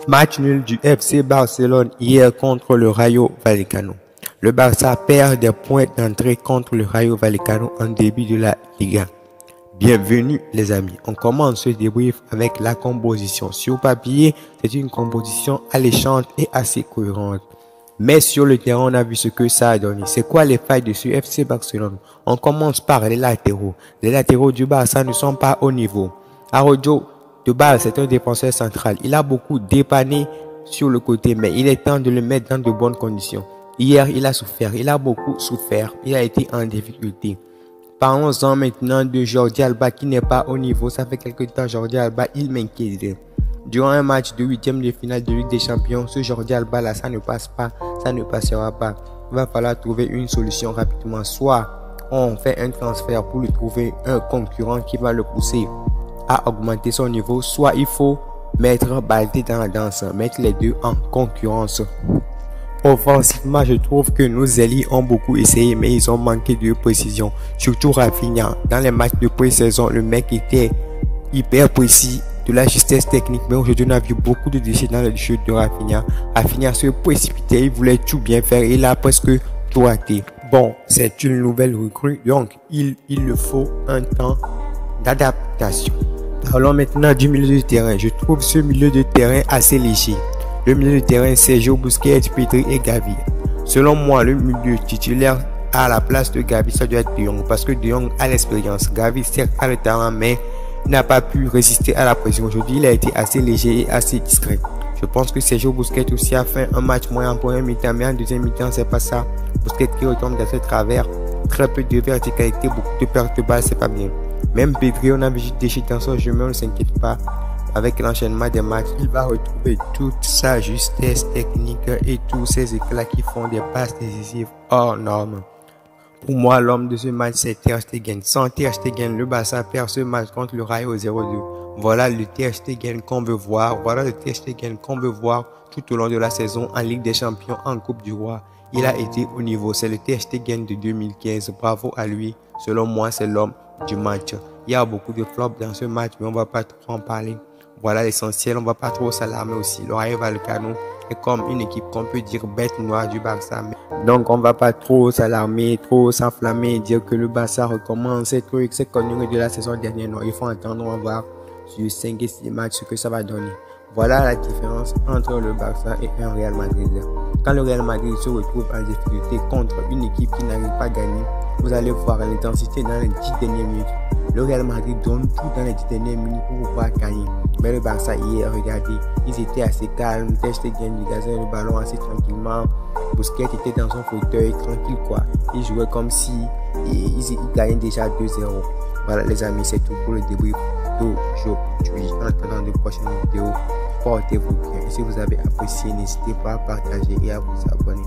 Match nul du FC Barcelone hier contre le Rayo Vallecano. Le Barça perd des points d'entrée contre le Rayo Vallecano en début de la Liga. Bienvenue les amis, on commence ce débrief avec la composition. Sur papier, c'est une composition alléchante et assez cohérente. Mais sur le terrain, on a vu ce que ça a donné. C'est quoi les failles de ce FC Barcelone? On commence par les latéraux. Les latéraux du Barça ne sont pas au niveau. Araujo, de base, c'est un défenseur central. Il a beaucoup dépanné sur le côté, mais il est temps de le mettre dans de bonnes conditions. Hier, il a souffert. Il a beaucoup souffert. Il a été en difficulté. Parlons-en maintenant de Jordi Alba qui n'est pas au niveau. Ça fait quelque temps, Jordi Alba, il m'inquiète. Durant un match de 8e de finale de Ligue des Champions, ce Jordi Alba là, ça ne passe pas, ça ne passera pas. Il va falloir trouver une solution rapidement. Soit on fait un transfert pour lui trouver un concurrent qui va le pousser à augmenter son niveau, soit il faut mettre Baldé dans la danse, mettre les deux en concurrence. Offensivement, je trouve que nos alliés ont beaucoup essayé, mais ils ont manqué de précision. Surtout Rafinha. Dans les matchs de pré-saison, le mec était hyper précis, de la justesse technique, mais aujourd'hui on a vu beaucoup de déchets dans le jeu de Rafinha. Rafinha se précipitait, il voulait tout bien faire, il a presque tout raté. Bon, c'est une nouvelle recrue, donc il le faut un temps d'adaptation. Parlons maintenant du milieu de terrain. Je trouve ce milieu de terrain assez léger. Le milieu de terrain, Sergio Busquets, Pedri et Gavi. Selon moi, le milieu titulaire à la place de Gavi, ça doit être De Jong, parce que De Jong a l'expérience. Gavi, certes, a le talent, mais n'a pas pu résister à la pression. Aujourd'hui, il a été assez léger et assez discret. Je pense que Sergio Busquets aussi a fait un match moyen en première mi-temps, mais en deuxième mi-temps, c'est pas ça. Busquets qui retombe dans ce travers, très peu de verticalité, beaucoup de pertes de balles, c'est pas bien. Même Pedri, on a vu déchets dans son jeu, mais on ne s'inquiète pas. Avec l'enchaînement des matchs, il va retrouver toute sa justesse technique et tous ses éclats qui font des passes décisives hors normes. Pour moi, l'homme de ce match, c'est Ter Stegen. Sans Ter Stegen, le Barça perd ce match contre le Rayo 0-2. Voilà le Ter Stegen qu'on veut voir. Voilà le Ter Stegen qu'on veut voir tout au long de la saison en Ligue des Champions, en Coupe du Roi. Il a été au niveau. C'est le Ter Stegen de 2015. Bravo à lui. Selon moi, c'est l'homme du match. Il y a beaucoup de flops dans ce match, mais on va pas trop en parler. Voilà l'essentiel, on va pas trop s'alarmer aussi. Le Rayo Vallecano est comme une équipe qu'on peut dire bête noire du Barça. Donc on va pas trop s'alarmer, trop s'enflammer, dire que le Barça recommence ces trucs, ces conneries de la saison dernière. Non, il faut attendre, on va voir sur 5 et 6 matchs ce que ça va donner. Voilà la différence entre le Barça et un Real Madrid. Quand le Real Madrid se retrouve en difficulté contre une équipe qui n'arrive pas à gagner, vous allez voir l'intensité dans les 10 dernières minutes. Le Real Madrid donne tout dans les 10 dernières minutes pour pouvoir gagner. Mais le Barça hier, regardez, ils étaient assez calmes. Ter Stegen gazait le ballon assez tranquillement. Busquets était dans son fauteuil tranquille quoi. Il jouait comme si il gagnait déjà 2-0. Voilà les amis, c'est tout pour le débrief d'aujourd'hui. En attendant de prochaines vidéos, portez-vous bien. Et si vous avez apprécié, n'hésitez pas à partager et à vous abonner.